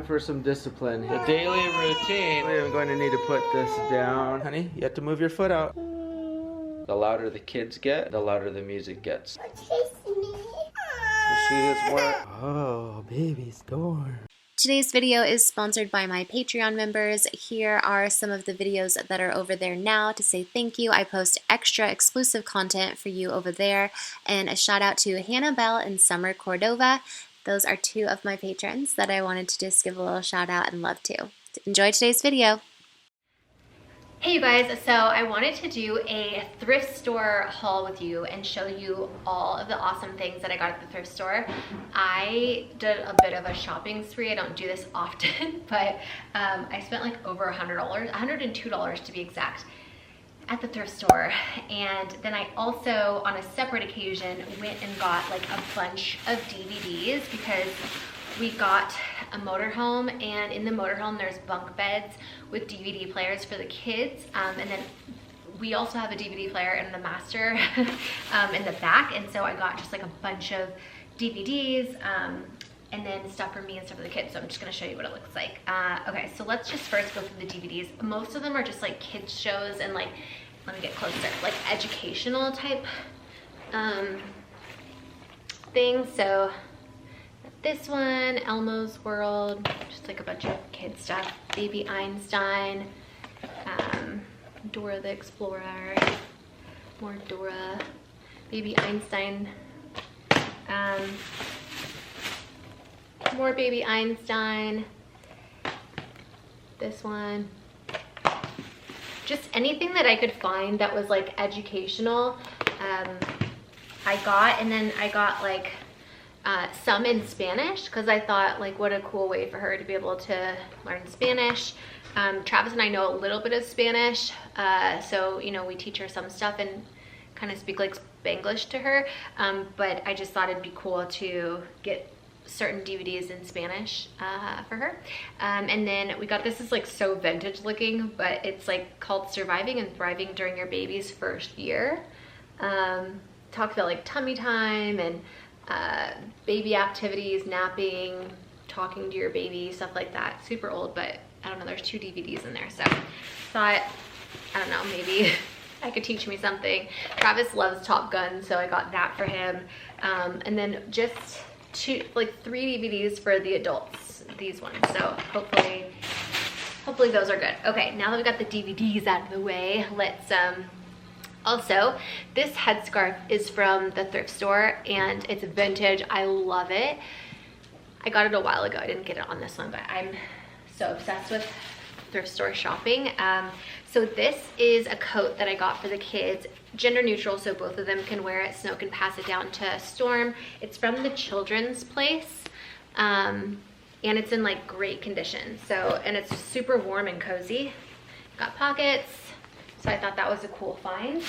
for some discipline. The daily routine. I'm going to need to put this down. Honey, you have to move your foot out. The louder the kids get, the louder the music gets. Chase me. She is more. Oh, baby storm. Today's video is sponsored by my Patreon members. Here are some of the videos that are over there now to say thank you. I post extra exclusive content for you over there. And a shout out to Hannah Bell and Summer Cordova. Those are two of my patrons that I wanted to just give a little shout out and love to. Enjoy today's video. Hey you guys, so I wanted to do a thrift store haul with you and show you all of the awesome things that I got at the thrift store. I did a bit of a shopping spree. I don't do this often, but I spent like over $100, $102 to be exact, at the thrift store. And then I also, on a separate occasion, went and got like a bunch of DVDs because we got a motorhome, and in the motorhome there's bunk beds with DVD players for the kids, and then we also have a DVD player in the master in the back, and so I got just like a bunch of DVDs and then stuff for me and stuff for the kids. So I'm just gonna show you what it looks like. Okay, so let's just first go through the DVDs. Most of them are just like kids shows and like, let me get closer, like educational type things. So this one, Elmo's World, just like a bunch of kid stuff. Baby Einstein, Dora the Explorer, more Dora, Baby Einstein, more Baby Einstein, this one. Just anything that I could find that was like educational, I got. And then I got like some in Spanish because I thought like what a cool way for her to be able to learn Spanish. Travis and I know a little bit of Spanish, so you know, we teach her some stuff and kind of speak like Spanglish to her, but I just thought it'd be cool to get certain DVDs in Spanish for her. And then we got, this is like so vintage looking, but it's like called Surviving and Thriving During Your Baby's First Year. Talks about like tummy time and baby activities, napping, talking to your baby, stuff like that. Super old, but I don't know, there's 2 DVDs in there, so thought, I don't know, maybe I could teach me something. Travis loves Top Gun, so I got that for him. And then just 3 DVDs for the adults, these ones. So hopefully those are good. Okay, now that we got the DVDs out of the way, let's also, this headscarf is from the thrift store and it's vintage. I love it. I got it a while ago. I didn't get it on this one, but I'm so obsessed with thrift store shopping. So this is a coat that I got for the kids, gender neutral, so both of them can wear it. Snow can pass it down to Storm. It's from the Children's Place, and it's in like great condition. So, and it's super warm and cozy. Got pockets. So I thought that was a cool find.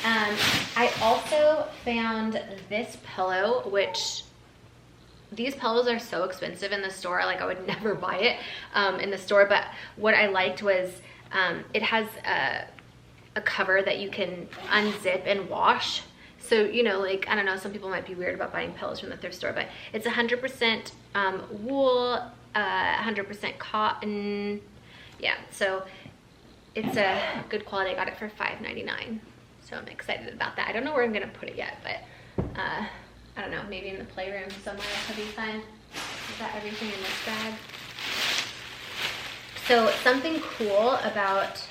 I also found this pillow, which these pillows are so expensive in the store. Like I would never buy it in the store, but what I liked was it has a cover that you can unzip and wash. So, you know, like, I don't know, some people might be weird about buying pillows from the thrift store, but it's 100% wool, 100% cotton. Yeah, so it's a good quality. I got it for $5.99, so I'm excited about that. I don't know where I'm gonna put it yet, but I don't know, maybe in the playroom somewhere. That could be fun. Is that everything in this bag? So something cool about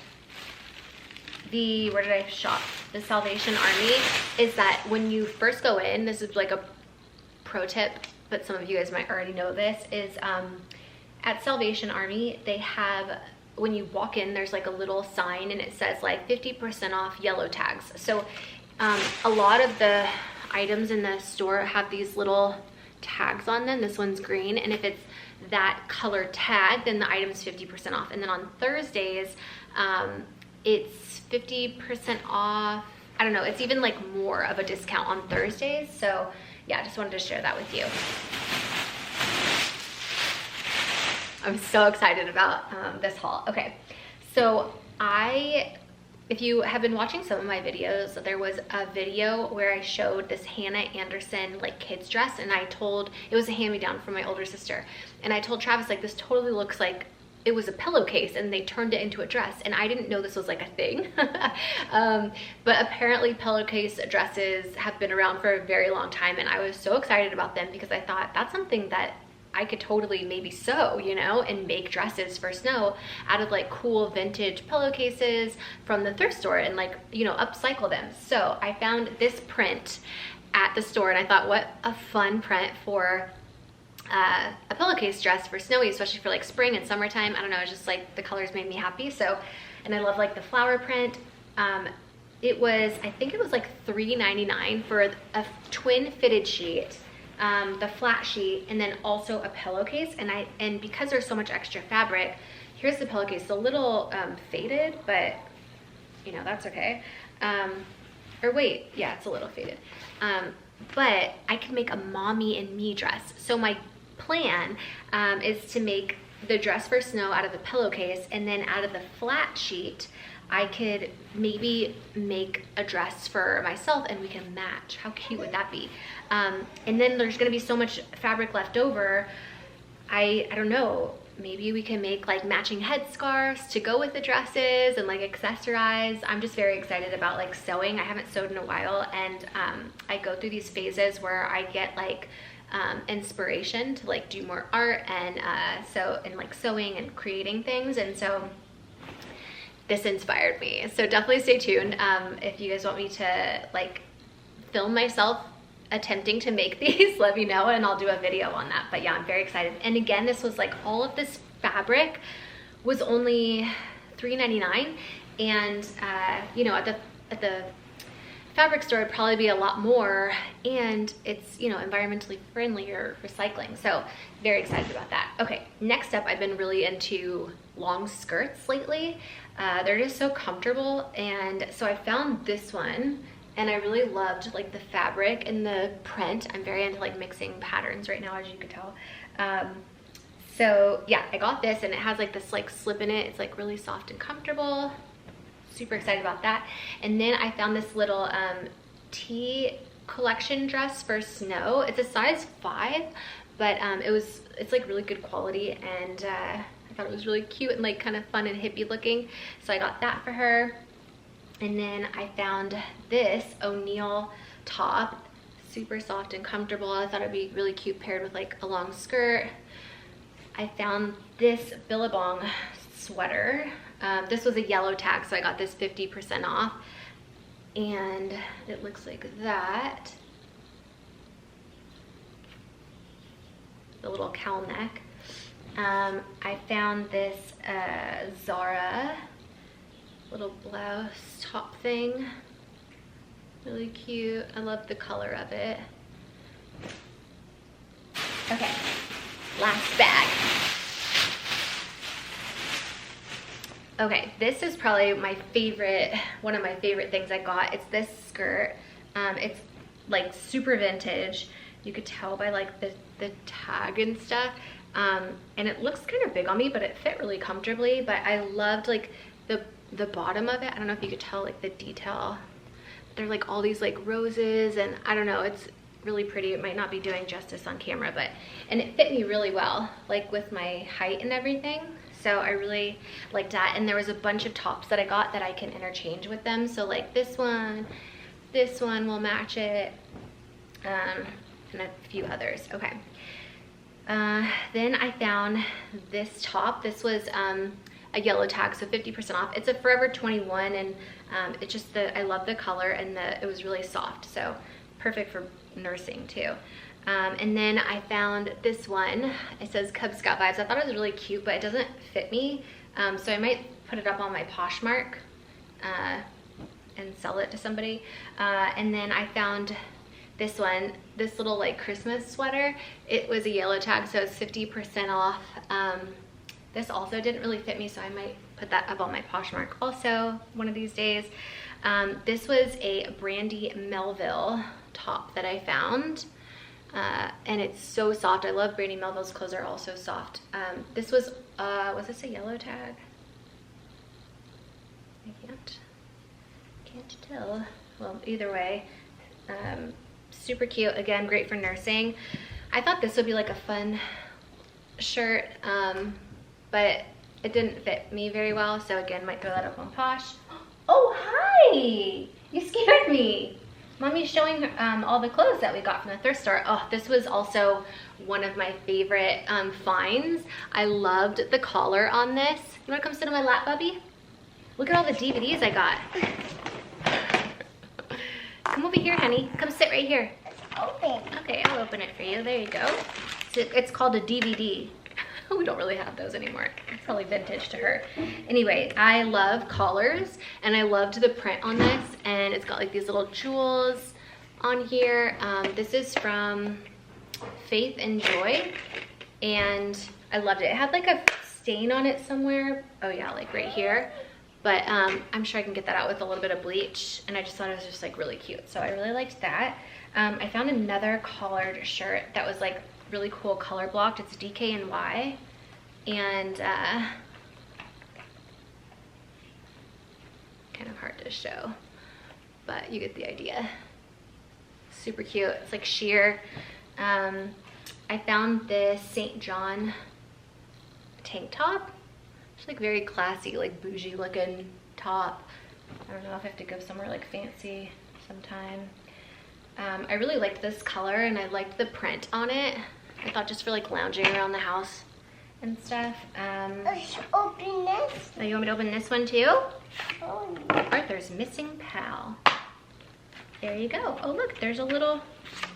the, where did I shop? The Salvation Army is that when you first go in, this is like a pro tip, but some of you guys might already know this, is at Salvation Army, they have, when you walk in, there's like a little sign and it says like 50% off yellow tags. So a lot of the items in the store have these little tags on them. This one's green, and if it's that color tag, then the item's 50% off. And then on Thursdays, it's 50% off. I don't know, it's even like more of a discount on Thursdays. So yeah, I just wanted to share that with you. I'm so excited about this haul. Okay, so I if you have been watching some of my videos, there was a video where I showed this Hannah Anderson like kids dress, and I told, it was a hand-me-down from my older sister, and I told Travis like, this totally looks like it was a pillowcase and they turned it into a dress, and I didn't know this was like a thing. But apparently pillowcase dresses have been around for a very long time, and I was so excited about them because I thought that's something that I could totally maybe sew, you know, and make dresses for snow out of like cool vintage pillowcases from the thrift store and like, you know, upcycle them. So I found this print at the store, and I thought, what a fun print for a pillowcase dress for snowy, especially for like spring and summertime. I don't know, it's just like the colors made me happy. So, and I love like the flower print. It was, I think it was like $3.99 for a twin fitted sheet, the flat sheet, and then also a pillowcase. And because there's so much extra fabric, here's the pillowcase. It's a little faded, but you know, that's okay. Or wait, yeah, it's a little faded. But I could make a mommy and me dress. So my plan is to make the dress for snow out of the pillowcase, and then out of the flat sheet I could maybe make a dress for myself and we can match. How cute would that be? And then there's gonna be so much fabric left over, I don't know, maybe we can make like matching headscarves to go with the dresses and like accessorize. I'm just very excited about like sewing. I haven't sewed in a while, and I go through these phases where I get like inspiration to like do more art and like sewing and creating things, and so this inspired me. So definitely stay tuned if you guys want me to like film myself attempting to make these. Let me know and I'll do a video on that. But yeah, I'm very excited. And again, this was like, all of this fabric was only $3.99, and you know, at the fabric store it'd probably be a lot more, and it's, you know, environmentally friendly or recycling. So very excited about that. Okay, next up, I've been really into long skirts lately. They're just so comfortable, and so I found this one and I really loved like the fabric and the print. I'm very into like mixing patterns right now, as you could tell. So yeah, I got this, and it has like this like slip in it. It's like really soft and comfortable. Super excited about that. And then I found this little tea collection dress for snow. It's a size 5, but it's like really good quality, and I thought it was really cute and like kind of fun and hippie looking. So I got that for her. And then I found this O'Neill top, super soft and comfortable. I thought it'd be really cute paired with like a long skirt. I found this Billabong sweater. This was a yellow tag, so I got this 50% off, and it looks like that. The little cowl neck. I found this Zara little blouse top thing, really cute. I love the color of it. Okay, last bag. Okay, this is probably my favorite, one of my favorite things I got. It's this skirt. It's like super vintage. You could tell by like the tag and stuff. And it looks kind of big on me, but it fit really comfortably. But I loved like the bottom of it. I don't know if you could tell like the detail. They're like all these like roses, and I don't know, it's really pretty. It might not be doing justice on camera, but, and it fit me really well, like with my height and everything. So I really liked that. And there was a bunch of tops that I got that I can interchange with them. So like this one will match it, and a few others. Okay. Then I found this top. This was a yellow tag, so 50% off. It's a Forever 21, and it's just I love the color, and it was really soft, so perfect for nursing too. And then I found this one. It says Cub Scout vibes. I thought it was really cute, but it doesn't fit me, so I might put it up on my Poshmark and sell it to somebody. And then I found this one, this little like Christmas sweater. It was a yellow tag, so it's 50% off. This also didn't really fit me, so I might put that up on my Poshmark also one of these days. This was a Brandy Melville top that I found, and it's so soft. I love Brandy Melville's clothes, are also soft. This was this a yellow tag? I can't. Can't tell. Well, either way, super cute. Again, great for nursing. I thought this would be like a fun shirt, but it didn't fit me very well. So again, might throw that up on Posh. Oh, hi! You scared me. Mommy's showing all the clothes that we got from the thrift store. Oh, this was also one of my favorite finds. I loved the collar on this. You wanna come sit on my lap, Bubby? Look at all the DVDs I got. Come over here, honey. Come sit right here. Open. Okay, I'll open it for you. There you go. So it's called a DVD. We don't really have those anymore. It's probably vintage to her. Anyway, I love collars, and I loved the print on this, and it's got like these little jewels on here. This is from Faith and Joy, and I loved it. It had like a stain on it somewhere. Oh yeah, like right here. But I'm sure I can get that out with a little bit of bleach, and I just thought it was just like really cute. So I really liked that. I found another collared shirt that was like really cool color blocked. It's DKNY, and kind of hard to show, but you get the idea. Super cute. It's like sheer. I found this St. John tank top. It's like very classy, like bougie looking top. I don't know if I have to go somewhere like fancy sometime. I really liked this color, and I liked the print on it. I thought just for like lounging around the house and stuff. Let's open this. Oh, you want me to open this one too? Oh, Arthur's Missing Pal. There you go. Oh look, there's a little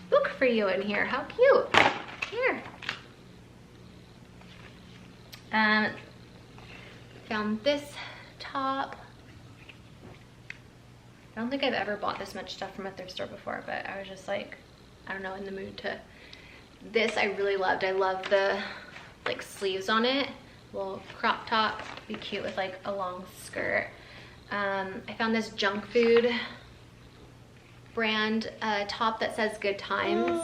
book for you in here. How cute. Here. Found this top. I don't think I've ever bought this much stuff from a thrift store before, but I was just like, I don't know, in the mood to. This I really loved. I love the like sleeves on it. Little crop top, be cute with like a long skirt. I found this junk food brand top that says Good Times.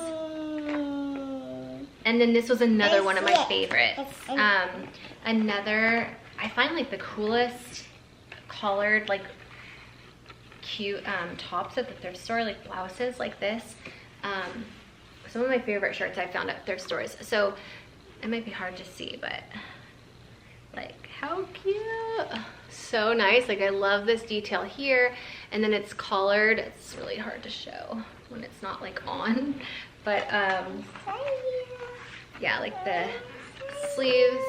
And then this was another one of my favorites. I find like the coolest collared like cute tops at the thrift store, like blouses like this. Some of my favorite shirts I found at thrift stores. So it might be hard to see, but like how cute. So nice. Like I love this detail here, and then it's collared. It's really hard to show when it's not like on, but yeah, like the sleeves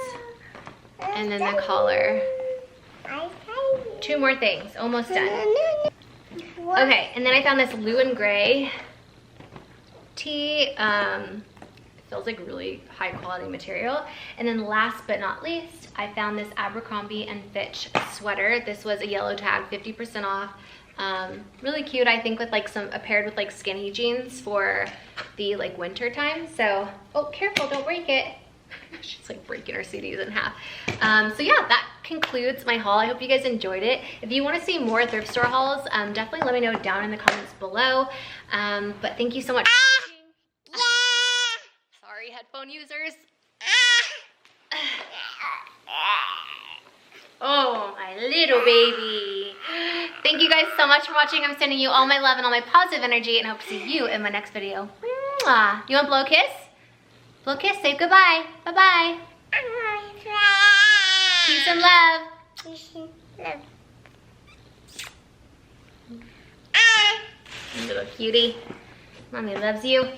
and then the collar. Two more things, almost done. Okay, and then I found this Lou and Grey tee. It feels like really high quality material. And then last but not least, I found this Abercrombie and Fitch sweater. This was a yellow tag, 50% off. Really cute, I think, with like paired with like skinny jeans for the like winter time. So, oh, careful, don't break it. She's like breaking her CDs in half. So yeah, that concludes my haul. I hope you guys enjoyed it. If you want to see more thrift store hauls, definitely let me know down in the comments below. But thank you so much for watching. Sorry, headphone users. Oh, my little baby. Thank you guys so much for watching. I'm sending you all my love and all my positive energy, and I hope to see you in my next video. Mwah. You want to blow a kiss? Blow a kiss. Say goodbye. Bye-bye. Peace and love. Peace and love. Little cutie. Mommy loves you.